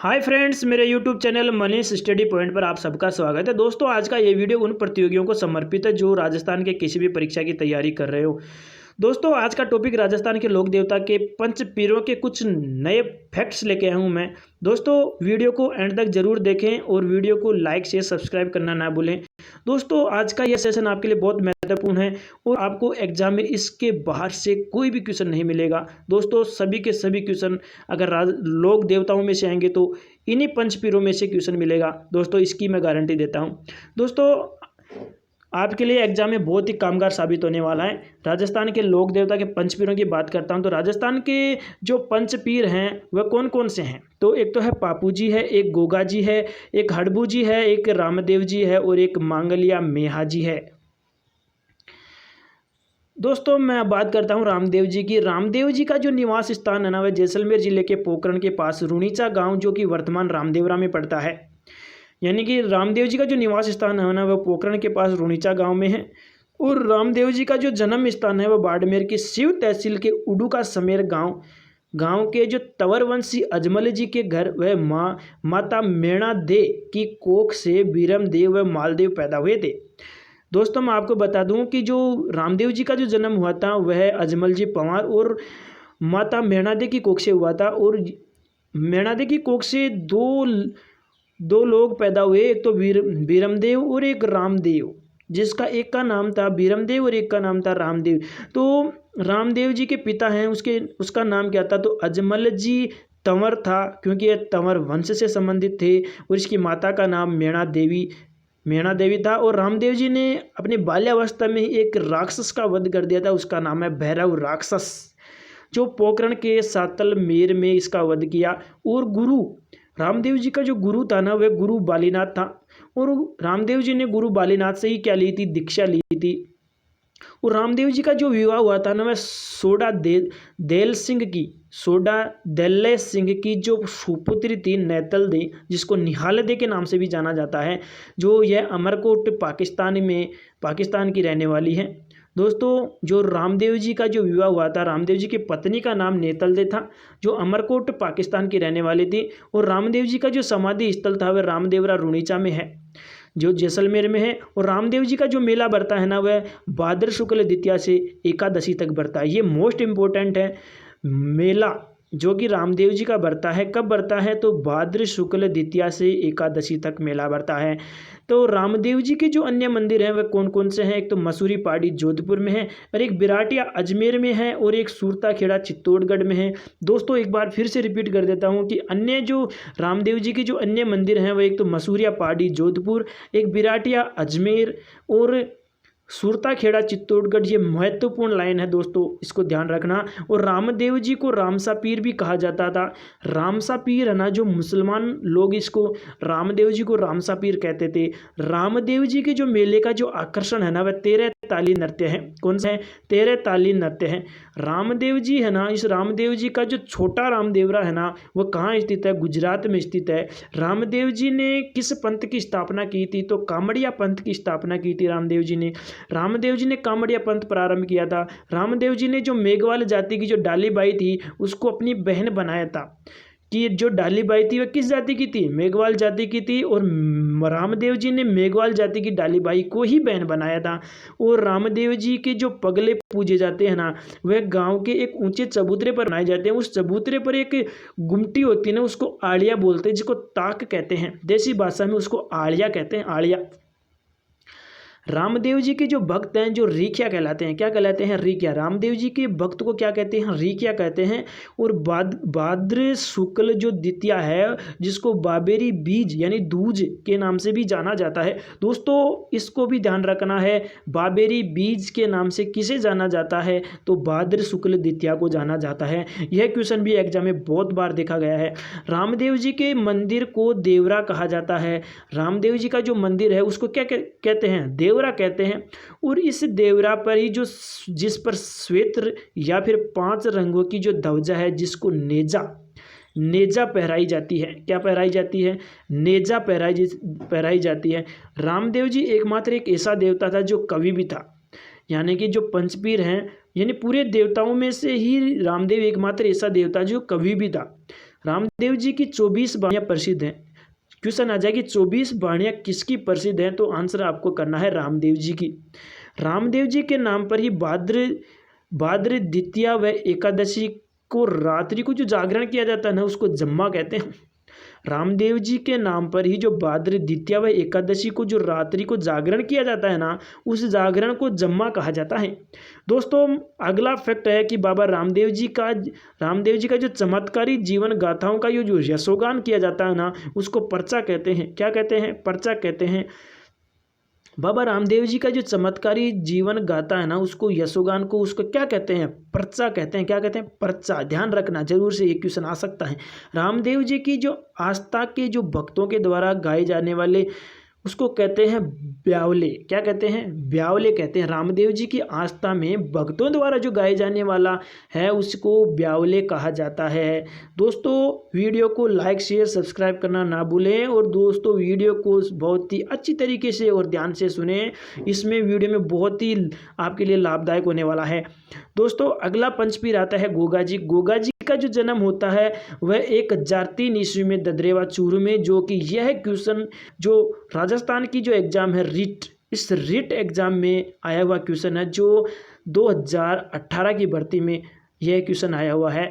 Hi friends, मेरे YouTube channel Manish study point पर आप सबका स्वागत है। दोस्तों, आज का ये वीडियो उन प्रतियोगियों को समर्पित है जो राजस्थान के किसी भी परीक्षा की तैयारी कर रहे हो। दोस्तों, आज का टॉपिक राजस्थान के लोक देवता के पंच पीरों के कुछ नए फैक्ट्स लेके आया हूँ मैं। दोस्तों, वीडियो को एंड तक जरूर देखें और वीडियो को लाइक शेयर सब्सक्राइब करना ना भूलें। दोस्तों, आज का यह सेशन आपके लिए बहुत महत्वपूर्ण है और आपको एग्जाम में इसके बाहर से कोई भी क्वेश्चन नहीं मिलेगा। दोस्तों, सभी के सभी क्वेश्चन अगर लोक देवताओं में से आएंगे तो इन्हीं पंच पीरों में से क्वेश्चन मिलेगा। दोस्तों, इसकी मैं गारंटी देता हूँ। दोस्तों, आपके लिए एग्जाम में बहुत ही कामगार साबित होने वाला है। राजस्थान के लोक देवता के पंचपीरों की बात करता हूं तो राजस्थान के जो पंचपीर हैं वह कौन कौन से हैं। तो एक तो है पापू जी है, एक गोगा जी है, एक हड़बू जी है, एक रामदेव जी है और एक मांगलिया मेहा जी है। दोस्तों, मैं बात करता हूं रामदेव जी की। रामदेव जी का जो निवास स्थान है ना वह जैसलमेर जिले के पोखरण के पास रुणीचा गांव, जो कि वर्तमान रामदेवरा में पड़ता है। यानी कि रामदेव जी का जो निवास स्थान है ना वह पोखरण के पास रुणीचा गांव में है। और रामदेव जी का जो जन्म स्थान है वह बाड़मेर की शिव तहसील के उडू का समेर गांव के जो तंवरवंशी अजमल जी के घर वह माता मेणा दे की कोख से बीरमदेव व मालदेव पैदा हुए थे। दोस्तों, मैं आपको बता दूं कि जो रामदेव जी का जो जन्म हुआ था वह अजमल जी पंवार और माता मेणा दे की कोख से हुआ था। और मेणा दे की कोख से दो लोग पैदा हुए, एक तो बीरमदेव और एक रामदेव, जिसका एक का नाम था बीरमदेव और एक का नाम था रामदेव। तो रामदेव जी के पिता हैं उसका नाम क्या था, तो अजमल जी तंवर था, क्योंकि यह तंवर वंश से संबंधित थे। और इसकी माता का नाम मेणा देवी था। और रामदेव जी ने अपनी बाल्यावस्था में ही एक राक्षस का वध कर दिया था, उसका नाम है भैरव राक्षस, जो पोखरण के सातल मेर में इसका वध किया। और रामदेव जी का जो गुरु था ना वह गुरु बालीनाथ था। और रामदेव जी ने गुरु बालीनाथ से ही क्या ली थी, दीक्षा ली थी। और रामदेव जी का जो विवाह हुआ था ना वह सोडा देल्ले सिंह की जो सुपुत्री थी नेतल दे, जिसको निहाल दे के नाम से भी जाना जाता है, जो यह अमरकोट पाकिस्तान की रहने वाली है। दोस्तों, जो रामदेव जी का जो विवाह हुआ था, रामदेव जी की पत्नी का नाम नेतल दे था, जो अमरकोट पाकिस्तान की रहने वाली थी। और रामदेव जी का जो समाधि स्थल था वह रामदेवरा रुणीचा में है, जो जैसलमेर में है। और रामदेव जी का जो मेला बढ़ता है ना वह भाद्र शुक्ल द्वितीया से एकादशी तक बढ़ता है। ये मोस्ट इम्पोर्टेंट है मेला, जो कि रामदेव जी का बढ़ता है। कब बढ़ता है, तो भाद्र शुक्ल द्वितीया से एकादशी तक मेला बढ़ता है। तो रामदेव जी के जो अन्य मंदिर हैं वह कौन कौन से हैं, एक तो मसूरी पहाड़ी जोधपुर में है, और एक बिराटिया अजमेर में है, और एक सूरता खेड़ा चित्तौड़गढ़ में है। दोस्तों, एक बार फिर से रिपीट कर देता हूँ कि अन्य जो रामदेव जी के जो अन्य मंदिर हैं वह एक तो मसूरिया पहाड़ी जोधपुर, एक बिराटिया अजमेर और सूरता खेड़ा चित्तौड़गढ़। ये महत्वपूर्ण लाइन है दोस्तों, इसको ध्यान रखना। और रामदेव जी को रामसा पीर भी कहा जाता था। रामसा पीर है ना, जो मुसलमान लोग इसको रामदेव जी को रामसा पीर कहते थे। रामदेव जी के जो मेले का जो आकर्षण है ना वह 13 ताली नृत्य है। कौन सा है, 13 ताली नृत्य है। रामदेव जी है ना, इस रामदेव जी का जो छोटा रामदेवरा है ना वह कहाँ स्थित है, गुजरात में स्थित है। रामदेव जी ने किस पंथ की स्थापना की थी, तो कामड़िया पंथ की स्थापना की थी रामदेव जी ने कामड़िया पंथ प्रारंभ किया था। रामदेव जी ने जो मेघवाल जाति की जो डालीबाई थी उसको अपनी बहन बनाया था, कि जो डालीबाई थी वह किस जाति की थी, मेघवाल जाति की थी। और रामदेव जी ने मेघवाल जाति की डालीबाई को ही बहन बनाया था। और रामदेव जी के जो पगले पूजे जाते हैं ना वह गांव के एक ऊंचे चबूतरे पर बनाए जाते हैं। उस चबूतरे पर एक गुमटी होती है ना, उसको आड़िया बोलते हैं, जिसको ताक कहते हैं, देसी भाषा में उसको आड़िया कहते हैं, आड़िया। रामदेव जी के जो भक्त हैं जो रीखिया कहलाते हैं, क्या कहलाते हैं, रीखिया। रामदेव जी के भक्त को क्या कहते हैं, रीखिया कहते हैं। और भाद्र शुक्ल जो द्वितीया है, जिसको बाबेरी बीज यानी दूज के नाम से भी जाना जाता है। दोस्तों, इसको भी ध्यान रखना है, बाबेरी बीज के नाम से किसे जाना जाता है, तो भाद्र शुक्ल द्वितीया को जाना जाता है। यह क्वेश्चन भी एग्जाम में बहुत बार देखा गया है। रामदेव जी के मंदिर को देवरा कहा जाता है। रामदेव जी का जो मंदिर है उसको क्या कहते हैं, देवरा कहते हैं। और इस देवरा पर ही जिस पर श्वेत या फिर 5 रंगों की जो ध्वजा है, जिसको नेजा पहराई जाती है, क्या पहराई जाती है, नेजा पहराई जाती है। रामदेव जी एकमात्र एक ऐसा देवता था जो कवि भी था। यानी कि जो पंचपीर हैं, यानी पूरे देवताओं में से ही रामदेव एकमात्र ऐसा देवता जो कवि भी था। रामदेव जी की 24 वाणियाँ प्रसिद्ध हैं। क्वेश्चन आ जाएगी 24 वाणियाँ किसकी प्रसिद्ध हैं, तो आंसर आपको करना है रामदेव जी की। रामदेव जी के नाम पर ही भाद्र द्वितीया व एकादशी को रात्रि को जो जागरण किया जाता है ना, उसको जम्मा कहते हैं। रामदेव जी के नाम पर ही जो भाद्र द्वितीया व एकादशी को जो रात्रि को जागरण किया जाता है ना, उस जागरण को जम्मा कहा जाता है। दोस्तों अगला फैक्ट है कि बाबा रामदेव जी का जो चमत्कारी जीवन गाथाओं का जो यशोगान किया जाता है ना, उसको पर्चा कहते हैं। क्या कहते हैं? पर्चा कहते हैं। बाबा रामदेव जी का जो चमत्कारी जीवन गाथा है ना, उसको यशोगान को उसको क्या कहते हैं? पर्चा कहते हैं। क्या कहते हैं? पर्चा। ध्यान रखना, जरूर से एक क्वेश्चन आ सकता है। रामदेव जी की जो आस्था के जो भक्तों के द्वारा गाए जाने वाले उसको कहते हैं ब्यावले। क्या कहते हैं? ब्यावले कहते हैं। रामदेव जी की आस्था में भक्तों द्वारा जो गाए जाने वाला है उसको ब्यावले कहा जाता है। दोस्तों वीडियो को लाइक शेयर सब्सक्राइब करना ना भूलें, और दोस्तों वीडियो को बहुत ही अच्छी तरीके से और ध्यान से सुने। इसमें वीडियो में बहुत ही आपके लिए लाभदायक होने वाला है। दोस्तों अगला पंचपीर आता है गोगा जी। गोगा जी का जो जन्म होता है वह 1003 ईस्वी में ददरेवा चूरू में, जो कि यह क्वेश्चन जो राजस्थान की जो एग्जाम है रिट, इस रिट एग्जाम में आया हुआ क्वेश्चन है, जो 2018 की भर्ती में यह क्वेश्चन आया हुआ है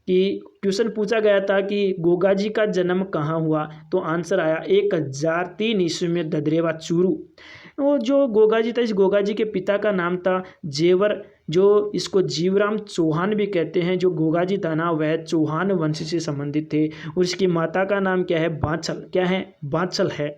कि क्वेश्चन पूछा गया था कि गोगा जी का जन्म कहाँ हुआ, तो आंसर आया 1003 ईस्वी में ददरेवा चूरू। वो जो गोगा जी था, इस गोगा जी के पिता का नाम था जेवर, जो इसको जीवराम चौहान भी कहते हैं। जो गोगा जी था ना, वह चौहान वंश से संबंधित थे, और इसकी माता का नाम क्या है? बांछल। क्या है? बांछल है।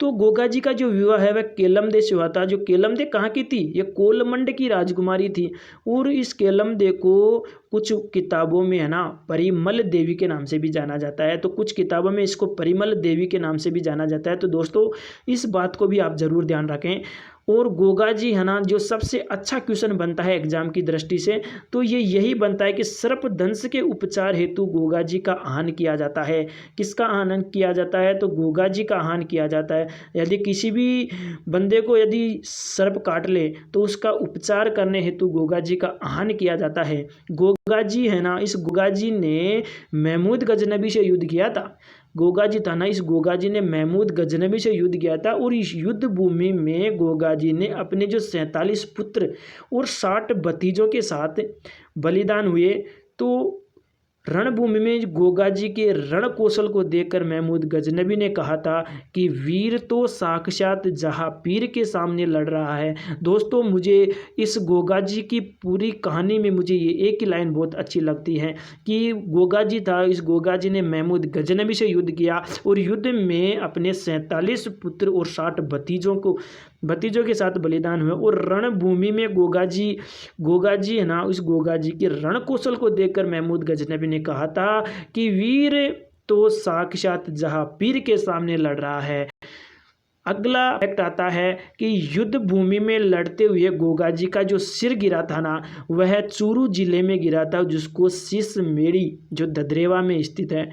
तो गोगा जी का जो विवाह है वह केलमदे से हुआ था। जो केलमदे कहाँ की थी? ये कोलमंड की राजकुमारी थी, और इस केलमदे को कुछ किताबों में है ना परिमल देवी के नाम से भी जाना जाता है। तो कुछ किताबों में इसको परिमल देवी के नाम से भी जाना जाता है। तो दोस्तों इस बात को भी आप जरूर ध्यान रखें। और गोगा जी है ना, जो सबसे अच्छा क्वेश्चन बनता है एग्जाम की दृष्टि से, तो ये यही बनता है कि सर्पदंश के उपचार हेतु गोगा जी का आह्वान किया जाता है। किसका आह्वान किया जाता है? तो गोगा जी का आह्वान किया जाता है। यदि किसी भी बंदे को यदि सर्प काट ले तो उसका उपचार करने हेतु गोगा जी का आह्वान किया जाता है। गोगा जी है ना, इस गोगा जी ने महमूद गजनबी से युद्ध किया था। गोगा जी था ना, इस गोगा जी ने महमूद गजनबी से युद्ध किया था, और इस युद्ध भूमि में गोगा जी ने अपने जो 47 पुत्र और 60 भतीजों के साथ बलिदान हुए। तो रणभूमि में गोगा जी के रण कौशल को देखकर महमूद गजनबी ने कहा था कि वीर तो साक्षात जहाँ पीर के सामने लड़ रहा है। दोस्तों मुझे इस गोगा जी की पूरी कहानी में मुझे ये एक ही लाइन बहुत अच्छी लगती है कि गोगा जी था, इस गोगा जी ने महमूद गजनबी से युद्ध किया, और युद्ध में अपने 47 पुत्र और 60 भतीजों के साथ बलिदान हुए। और रणभूमि में गोगा जी है ना, इस गोगा जी के रण कौशल को देखकर महमूद गजनबी ने कहा था कि वीर तो साक्षात जहाँ पीर के सामने लड़ रहा है। अगला फैक्ट आता है कि युद्ध भूमि में लड़ते हुए गोगा जी का जो सिर गिरा था ना, वह चूरू जिले में गिरा था, जिसको शीश मेड़ी जो ददरेवा में स्थित है।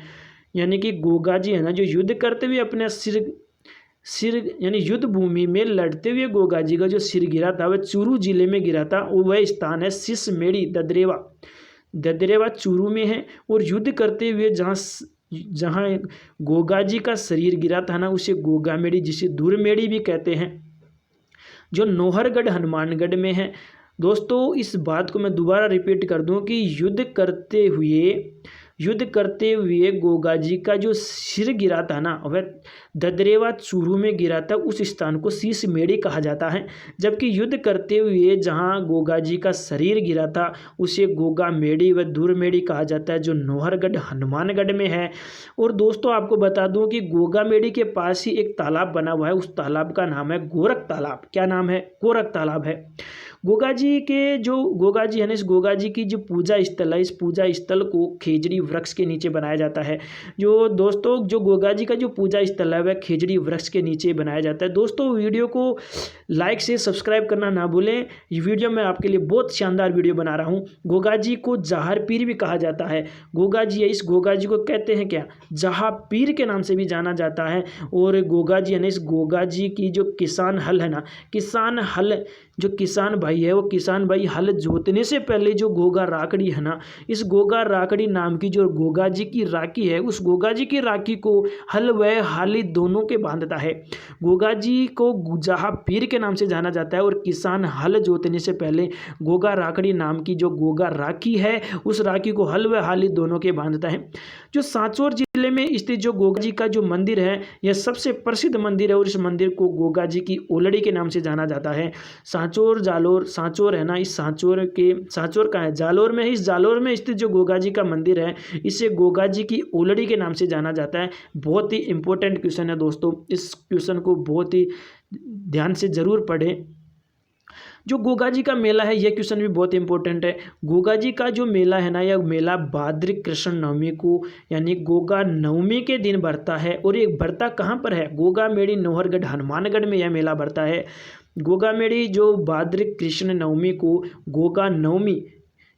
यानी कि गोगा जी है ना, जो युद्ध करते हुए अपने सिर यानी युद्ध भूमि में लड़ते हुए गोगा जी का जो सिर गिरा था वह चूरू जिले में गिरा था। वह स्थान है शीश मेड़ी ददरेवा चूरू में है। और युद्ध करते हुए जहाँ गोगा जी का शरीर गिरा था ना, उसे गोगा मेड़ी, जिसे दूरमेड़ी भी कहते हैं, जो नौहरगढ़ हनुमानगढ़ में है। दोस्तों इस बात को मैं दोबारा रिपीट कर दूं कि युद्ध करते हुए गोगा जी का जो सिर गिरा था ना, वह ददरेवा चूरू में गिरा था। उस स्थान को शीश मेड़ी कहा जाता है। जबकि युद्ध करते हुए जहां गोगा जी का शरीर गिरा था उसे गोगा मेड़ी व दूर मेड़ी कहा जाता है, जो नौहरगढ़ हनुमानगढ़ में है। और दोस्तों आपको बता दूं कि गोगा मेड़ी के पास ही एक तालाब बना हुआ है। उस तालाब का नाम है गोरख तालाब। क्या नाम है? गोरख तालाब है। गोगा जी है ना, इस गोगा जी की जो पूजा स्थल है, इस पूजा स्थल को खेजड़ी वृक्ष के नीचे बनाया जाता है। जो दोस्तों जो गोगा जी का जो पूजा स्थल है वह खेजड़ी वृक्ष के नीचे बनाया जाता है। दोस्तों वीडियो को लाइक से सब्सक्राइब करना ना भूलें। ये वीडियो मैं आपके लिए बहुत शानदार वीडियो बना रहा हूँ। गोगा जी को जहार पीर भी कहा जाता है। गोगा जी है, इस गोगा जी को कहते हैं क्या? जहाँ पीर के नाम से भी जाना जाता है। और गोगा जी है ना, इस गोगा जी की जो किसान हल है ना, किसान हल जो किसान भाई है वो किसान भाई हल जोतने से पहले जो गोगा राखड़ी है ना, इस गोगा राखड़ी नाम की जो गोगा जी की राखी है, उस गोगा जी की राखी को हल व हाली दोनों के बांधता है। गोगा जी को गुजाहा पीर के नाम से जाना जाता है और किसान हल जोतने से पहले गोगा राखड़ी नाम की जो गोगा राखी है उस राखी को हल व हाली दोनों के बांधता है। जो सांचौर जिले में स्थित जो गोगा जी का जो मंदिर है यह सबसे प्रसिद्ध मंदिर है और इस मंदिर को गोगा जी की ओलड़ी के नाम से जाना जाता है। सांचौर जालोर, सांचौर है ना, इस सांचौर का है जालोर में, इस जालोर में स्थित जो गोगा जी का मंदिर है इसे गोगा जी की ओलड़ी के नाम से जाना जाता है। बहुत ही इंपॉर्टेंट क्वेश्चन है दोस्तों, इस क्वेश्चन को बहुत ही ध्यान से जरूर पढ़ें। जो गोगा जी का मेला है यह क्वेश्चन भी बहुत इंपॉर्टेंट है। गोगा जी का जो मेला है ना, यह मेला भाद्र कृष्ण नवमी को यानी गोगा नवमी के दिन बढ़ता है और ये बढ़ता कहाँ पर है, गोगा मेड़ी नौहरगढ़ हनुमानगढ़ में यह मेला बढ़ता है। गोगा मेड़ी जो भाद्र कृष्ण नवमी को गोगा नवमी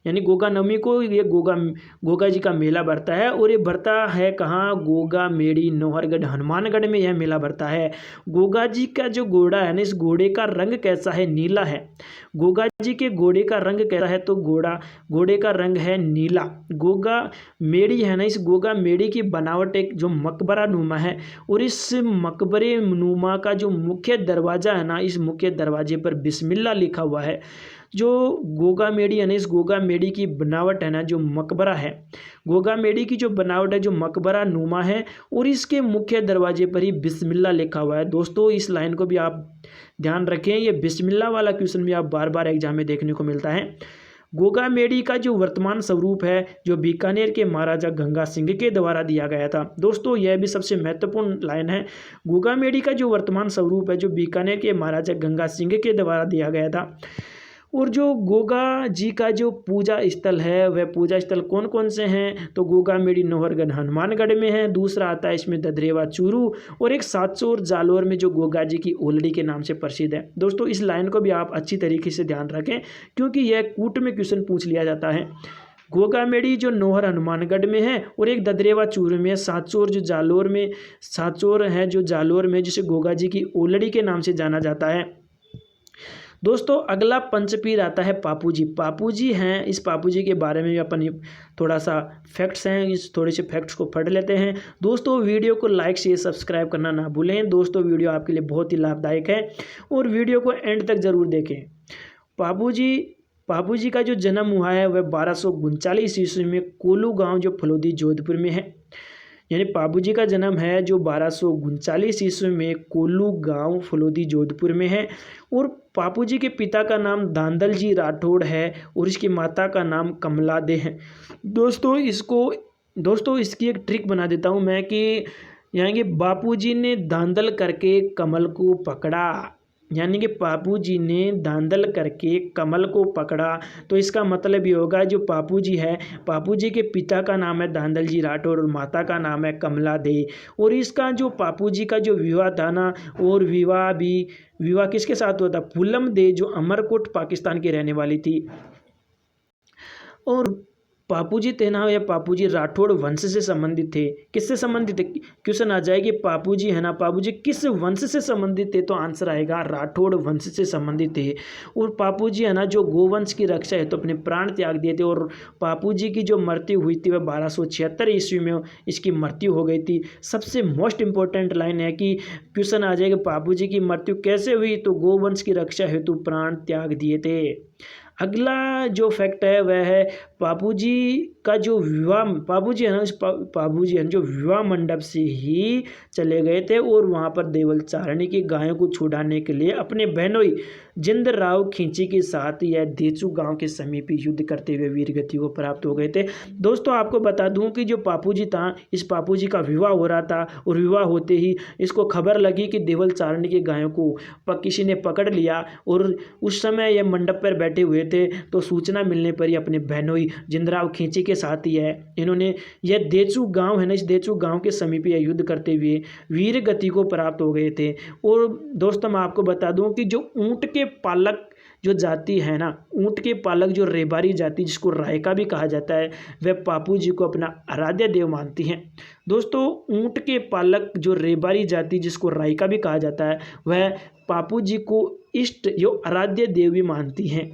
यानी गोगा नवमी को ये गोगा जी का मेला बढ़ता है और ये बढ़ता है कहाँ, गोगा मेड़ी नौहरगढ़ हनुमानगढ़ में यह मेला बढ़ता है। गोगा जी का जो घोड़ा है ना, इस घोड़े का रंग कैसा है, नीला है। गोगा जी के घोड़े का रंग कैसा है, तो घोड़े का रंग है नीला। गोगा मेड़ी है ना, इस गोगा मेड़ी की बनावट एक जो मकबरा नुमा है और इस मकबरे नुमा का जो मुख्य दरवाज़ा है ना, इस मुख्य दरवाजे पर बिस्मिल्लाह लिखा हुआ है। जो गोगा मेड़ी है ना, इस गोगा मेड़ी की बनावट है ना, जो मकबरा है, गोगा मेड़ी की जो बनावट है जो मकबरा नुमा है और इसके मुख्य दरवाजे पर ही बिस्मिल्लाह लिखा हुआ है। दोस्तों इस लाइन को भी आप ध्यान रखें, ये बिस्मिल्लाह वाला क्वेश्चन भी आप बार बार एग्जाम में देखने को मिलता है। गोगा मेड़ी का जो वर्तमान स्वरूप है जो बीकानेर के महाराजा गंगा सिंह के द्वारा दिया गया था। दोस्तों यह भी सबसे महत्वपूर्ण लाइन है। गोगा मेड़ी का जो वर्तमान स्वरूप है जो बीकानेर के महाराजा गंगा सिंह के द्वारा दिया गया था। और जो गोगा जी का जो पूजा स्थल है वह पूजा स्थल कौन कौन से हैं, तो गोगा मेड़ी नौहरगढ़ हनुमानगढ़ में है, दूसरा आता है इसमें ददरेवा चूरू और एक सांचौर जालोर में जो गोगा जी की ओलड़ी के नाम से प्रसिद्ध है। दोस्तों इस लाइन को भी आप अच्छी तरीके से ध्यान रखें क्योंकि यह कूट में क्वेश्चन पूछ लिया जाता है। गोगा मेड़ी जो नौहर हनुमानगढ़ में है और एक ददरेवा चूरू में, सांचौर जो जालोर में, सांचौर है जो जालोर में जिसे गोगा जी की ओलड़ी के नाम से जाना जाता है। दोस्तों अगला पंचपीर आता है पापूजी। पापूजी हैं, इस पापूजी के बारे में भी अपन थोड़ा सा फैक्ट्स हैं, इस थोड़े से फैक्ट्स को पढ़ लेते हैं। दोस्तों वीडियो को लाइक शेयर सब्सक्राइब करना ना भूलें। दोस्तों वीडियो आपके लिए बहुत ही लाभदायक है और वीडियो को एंड तक ज़रूर देखें। पापूजी का जो जन्म हुआ है वह 1239 ईस्वी में कोलू गाँव जो फलोदी जोधपुर में है। यानी पापूजी का जन्म है जो 1239 ईस्वी में कोल्लू गांव फलोदी जोधपुर में है और पापूजी के पिता का नाम दांदल जी राठौड़ है और इसकी माता का नाम कमला दे है। दोस्तों इसकी एक ट्रिक बना देता हूं मैं कि यानी कि बापूजी ने दांदल करके कमल को पकड़ा, यानी कि पापूजी ने दांदल करके कमल को पकड़ा, तो इसका मतलब ये होगा जो पापूजी है, पापूजी के पिता का नाम है दांदल जी राठौर और माता का नाम है कमला दे। और इसका जो पापूजी का जो विवाह था ना, और विवाह किसके साथ हुआ था, फूलम दे जो अमरकोट पाकिस्तान की रहने वाली थी। और पापूजी थे ना, या पापूजी राठौड़ वंश से संबंधित थे। किससे संबंधित थे, क्वेश्चन आ जाएगी पापूजी है ना, पापूजी किस वंश से संबंधित थे, तो आंसर आएगा राठौड़ वंश से संबंधित थे। और पापूजी है ना जो गोवंश की रक्षा है तो अपने प्राण त्याग दिए थे और पापूजी की जो मृत्यु हुई थी वह 1276 ईस्वी में इसकी मृत्यु हो गई थी। सबसे मोस्ट इंपॉर्टेंट लाइन है कि क्वेश्चन आ जाएगा पापूजी की मृत्यु कैसे हुई, तो गोवंश की रक्षा हेतु प्राण त्याग दिए थे। अगला जो फैक्ट है वह है पापूजी का जो विवाह, पापूजी है ना, पापूजी है जो विवाह मंडप से ही चले गए थे और वहाँ पर देवल चारणी की गायों को छुड़ाने के लिए अपने बहनोई जिंद राव खींची के साथ यह देचू गांव के समीप युद्ध करते हुए वीर गति को प्राप्त हो गए थे। दोस्तों आपको बता दूं कि जो पापूजी था, इस पापूजी का विवाह हो रहा था और विवाह होते ही इसको खबर लगी कि देवल चारणी की गायों को किसी ने पकड़ लिया और उस समय यह मंडप पर बैठे हुए थे। तो सूचना मिलने पर ही अपने बहनोई जिंदराव खींची के साथ ही है इन्होंने यह देचू गांव है ना, इस देचू गांव के समीप यह युद्ध करते हुए वीर गति को प्राप्त हो गए थे। और दोस्तों मैं आपको बता दूं कि जो ऊंट के पालक जो जाति है ना, ऊँट के पालक जो रेबारी जाति जिसको रायका भी कहा जाता है, वह बापू जी को अपना आराध्य देव मानती हैं। दोस्तों ऊँट के पालक जो रेबारी जाति जिसको रायका भी कहा जाता है, वह बापू जी को इष्ट जो आराध्य देव भी मानती हैं।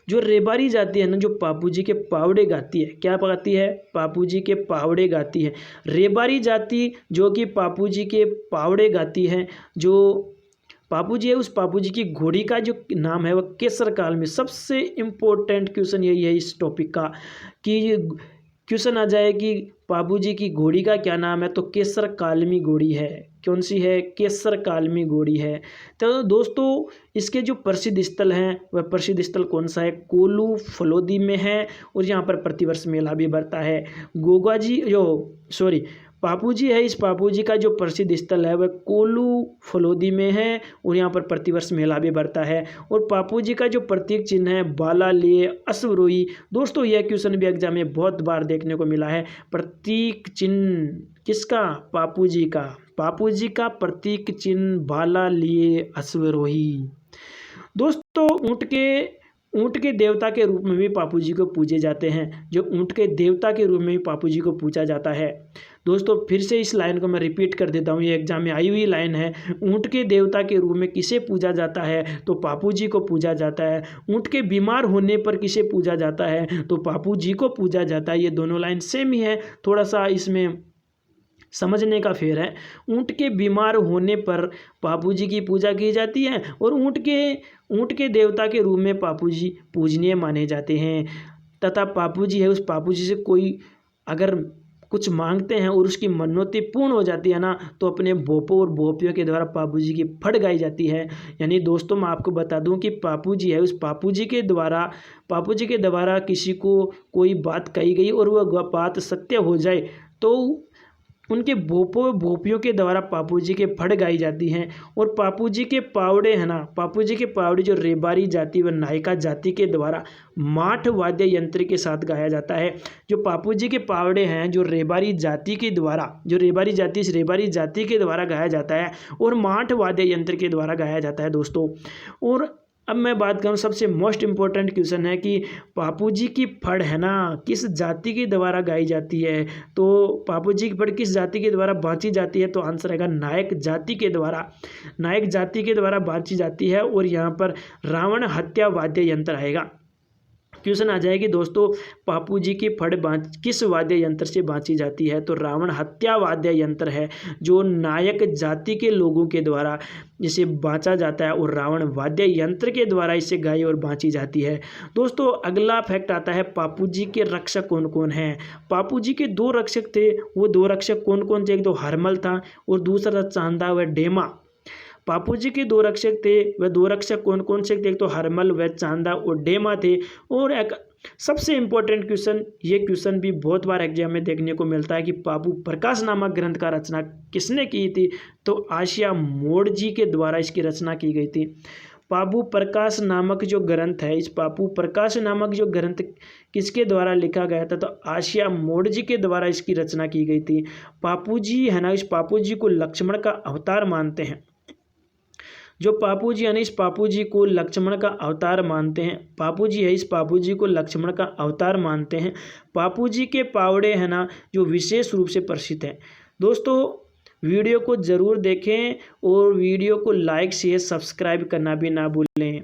जो रेबारी जाति है ना, जो बापू जी के पावड़े गाती है, क्या गाती है? बापू जी के पावड़े गाती है। रेबारी जाति जो कि बापू जी के पावड़े गाती है, जो बापू जी है उस बापू जी की घोड़ी का जो नाम है वह केसर काल में, सबसे इम्पोर्टेंट क्वेश्चन यही है इस टॉपिक का कि क्वेश्चन आ जाए कि बापू जी की घोड़ी का क्या नाम है, तो केसर कालमी घोड़ी है। कौन सी है? केसर कालमी घोड़ी है। तो दोस्तों इसके जो प्रसिद्ध स्थल हैं वह प्रसिद्ध स्थल कौन सा है? कोल्लू फलोदी में है और यहाँ पर प्रतिवर्ष मेला भी भरता है। गोगा जी बापू जी है, इस बापू जी का जो प्रसिद्ध स्थल है वह कोल्लू फलोदी में है और यहाँ पर प्रतिवर्ष मेला भी भरता है। और बापू जी का जो प्रतीक चिन्ह है बाला लिए अश्वरोही। दोस्तों यह क्वेश्चन भी एग्जाम में बहुत बार देखने को मिला है। प्रतीक चिन्ह किसका? बापू जी का। बापू जी का प्रतीक चिन्ह बाला लिए अश्वरोही। दोस्तों ऊँट के देवता के रूप में भी बापू जी को पूजे जाते हैं। जो ऊँट के देवता के रूप में भी बापू जी को पूजा जाता है। दोस्तों फिर से इस लाइन को मैं रिपीट कर देता हूँ, ये एग्जाम में आई हुई लाइन है। ऊँट के देवता के रूप में किसे पूजा जाता है? तो बापू जी को पूजा जाता है। ऊँट के बीमार होने पर किसे पूजा जाता है? तो बापू जी को पूजा जाता है। ये दोनों लाइन सेम ही है, थोड़ा सा इसमें समझने का फेर है। ऊँट के बीमार होने पर बापू जी की पूजा की जाती है और ऊँट के देवता के रूप में बापू जी पूजनीय माने जाते हैं। तथा बापू जी है उस बापू जी से कोई अगर कुछ मांगते हैं और उसकी मन्नतें पूर्ण हो जाती है ना, तो अपने भोपों और भोपियों के द्वारा बापू जी की फट गाई जाती है। यानी दोस्तों मैं आपको बता दूं कि बापू जी है उस बापू जी के द्वारा किसी को कोई बात कही गई और वह बात सत्य हो जाए तो उनके भोपियों के द्वारा बापू जी के फट गाई जाती हैं। और बापू जी के पावड़े है ना, बापू जी के पावड़े जो रेबारी जाति व नायका जाति के द्वारा माठ वाद्य यंत्र के साथ गाया जाता है। जो बापू जी के पावड़े हैं जो रेबारी जाति के द्वारा, इस रेबारी जाति के द्वारा गाया जाता है और माठ वाद्य यंत्र के द्वारा गाया जाता है दोस्तों। और अब मैं बात करूं, सबसे मोस्ट इम्पोर्टेंट क्वेश्चन है कि बापू जी की फड़ है ना किस जाति के द्वारा गाई जाती है? तो बापू जी की फड़ किस जाति के द्वारा बाँची जाती है? तो आंसर आएगा नायक जाति के द्वारा बाँची जाती है। और यहाँ पर रावण हत्या वाद्य यंत्र आएगा। क्वेश्चन आ जाएगी दोस्तों, बापू जी की फड़ किस वाद्य यंत्र से बाँची जाती है? तो रावण हत्या वाद्य यंत्र है जो नायक जाति के लोगों के द्वारा इसे बाँचा जाता है और रावण वाद्य यंत्र के द्वारा इसे गाई और बाँची जाती है। दोस्तों अगला फैक्ट आता है, बापू जी के रक्षक कौन कौन हैं? बापू जी के 2 रक्षक थे। वो 2 रक्षक कौन कौन थे? एक तो हरमल था और दूसरा चांदा व डेमा। बापू जी के 2 रक्षक थे, वह 2 रक्षक कौन कौन से थे? एक तो हरमल व चांदा और डेमा थे। और एक सबसे इम्पोर्टेंट क्वेश्चन, ये क्वेश्चन भी बहुत बार एग्जाम में देखने को मिलता है कि बापू प्रकाश नामक ग्रंथ का रचना किसने की थी? तो आशिया मोड़ जी के द्वारा इसकी रचना की गई थी। बापू प्रकाश नामक जो ग्रंथ है, इस बापू प्रकाश नामक जो ग्रंथ किसके द्वारा लिखा गया था? तो आशिया मोड़ जी के द्वारा इसकी रचना की गई थी। बापू जी है ना, इस बापू जी को लक्ष्मण का अवतार मानते हैं। जो बापू जी यानी इस बापू जी को लक्ष्मण का अवतार मानते हैं। बापू जी है इस बापू जी को लक्ष्मण का अवतार मानते हैं। बापू जी के पावड़े है ना जो विशेष रूप से प्रसिद्ध हैं। दोस्तों वीडियो को ज़रूर देखें और वीडियो को लाइक शेयर सब्सक्राइब करना भी ना भूलें।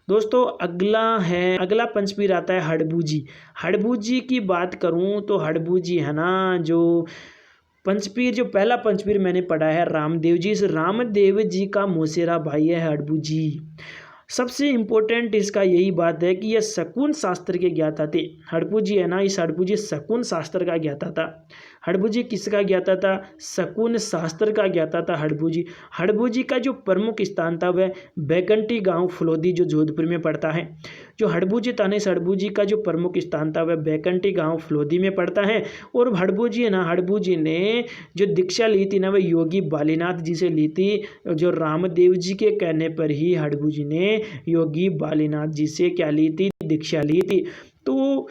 दोस्तों अगला पंचपीर आता है हड़बू जी की बात करूं तो हड़बू जी है ना जो पंचपीर, जो पहला पंचपीर मैंने पढ़ा है रामदेव जी, इस रामदेव जी का मौसेरा भाई है हड़बू जी। सबसे इम्पोर्टेंट इसका यही बात है कि यह शकुन शास्त्र के ज्ञाता थे। हड़बू जी है ना, इस हड़बू जी शकुन शास्त्र का ज्ञाता था। हड़बू जी किसका ज्ञाता था? शकुन शास्त्र का ज्ञाता था हड़बू जी। हड़बू जी का जो प्रमुख स्थान था वह बैकंटी गांव फलोदी जो जोधपुर में पड़ता है। जो हड़बू जी था ना, इस हड़बू जी का जो प्रमुख स्थान था वह बैकंटी गांव फलोदी में पड़ता है। और हड़बू जी है ना, हड़बू जी ने जो दीक्षा ली थी ना वह योगी बालीनाथ जी से ली थी। जो रामदेव जी के कहने पर ही हड़बू जी ने योगी बालीनाथ जी से क्या ली थी? दीक्षा ली थी। तो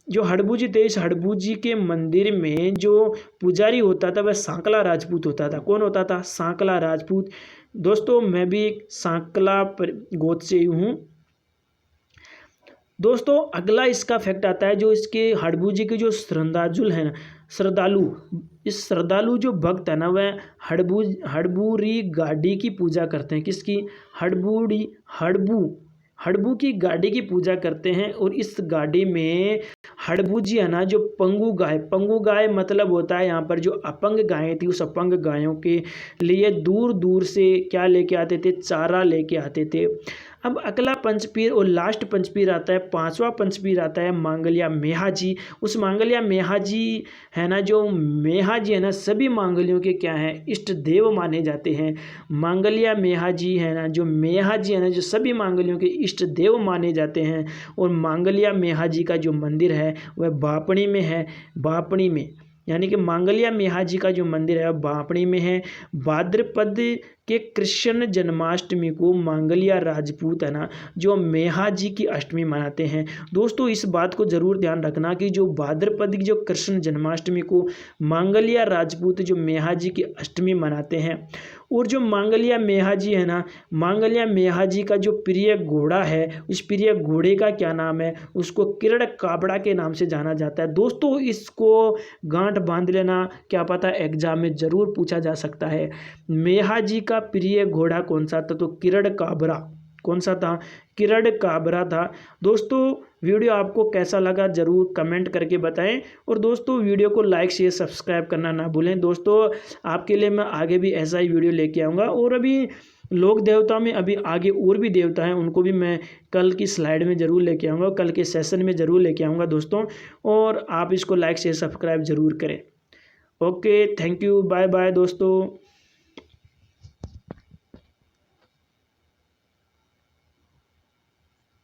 जो हड़बू जी थे, इस हड़बू जी के मंदिर में जो पुजारी होता था वह सांकला राजपूत होता था। कौन होता था? सांकला राजपूत। दोस्तों मैं भी सांकला गोद से हूँ। दोस्तों अगला इसका फैक्ट आता है, जो इसके हड़बू जी के जो श्रद्धालु है ना, श्रद्धालु, इस श्रद्धालु जो भक्त है ना, वह हड़बूरी गाड़ी की पूजा करते हैं। किसकी? हड़बू की गाड़ी की पूजा करते हैं। और इस गाड़ी में हड़बू जी है ना, जो पंगु गाय मतलब होता है यहाँ पर जो अपंग गायें थी, उस अपंग गायों के लिए दूर दूर से क्या लेके आते थे? चारा लेके आते थे। अब अगला पंचपीर और लास्ट पंचपीर आता है, पांचवा पंचपीर आता है मांगलिया मेहा जी। उस मांगलिया मेहा जी है ना, जो मेहा जी है ना, सभी मांगलियों के क्या हैं? इष्ट देव माने जाते हैं। मांगलिया मेहा जी है ना, जो मेहा जी है ना, जो सभी मांगलियों के इष्ट देव माने जाते हैं। और मांगलिया मेहा जी का जो मंदिर है वह बापणी में है। बापणी में, यानी कि मांगलिया मेहा जी का जो मंदिर है वह बापणी में है। भाद्रपद के कृष्ण जन्माष्टमी को मांगलिया राजपूत है ना, जो मेहा जी की अष्टमी मनाते हैं। दोस्तों इस बात को जरूर ध्यान रखना कि जो भाद्रपद की जो कृष्ण जन्माष्टमी को मांगलिया राजपूत जो मेहा जी की अष्टमी मनाते हैं। और जो मांगलिया मेहा जी है ना, मांगलिया मेहा जी का जो प्रिय घोड़ा है, उस प्रिय घोड़े का क्या नाम है? उसको किरण काबड़ा के नाम से जाना जाता है। दोस्तों इसको गांठ बांध लेना, क्या पता एग्जाम में जरूर पूछा जा सकता है। मेहा जी का प्रिय घोड़ा कौन सा था? तो किरण काबरा। कौन सा था? किरण काबरा था। दोस्तों वीडियो आपको कैसा लगा जरूर कमेंट करके बताएं। और दोस्तों वीडियो को लाइक शेयर सब्सक्राइब करना ना भूलें। दोस्तों आपके लिए मैं आगे भी ऐसा ही वीडियो लेके आऊँगा। और अभी लोक देवता में अभी आगे और भी देवता हैं, उनको भी मैं कल की स्लाइड में ज़रूर लेके आऊँगा, कल के सेशन में ज़रूर लेके आऊँगा दोस्तों। और आप इसको लाइक शेयर सब्सक्राइब ज़रूर करें। Okay, thank you, bye bye दोस्तों।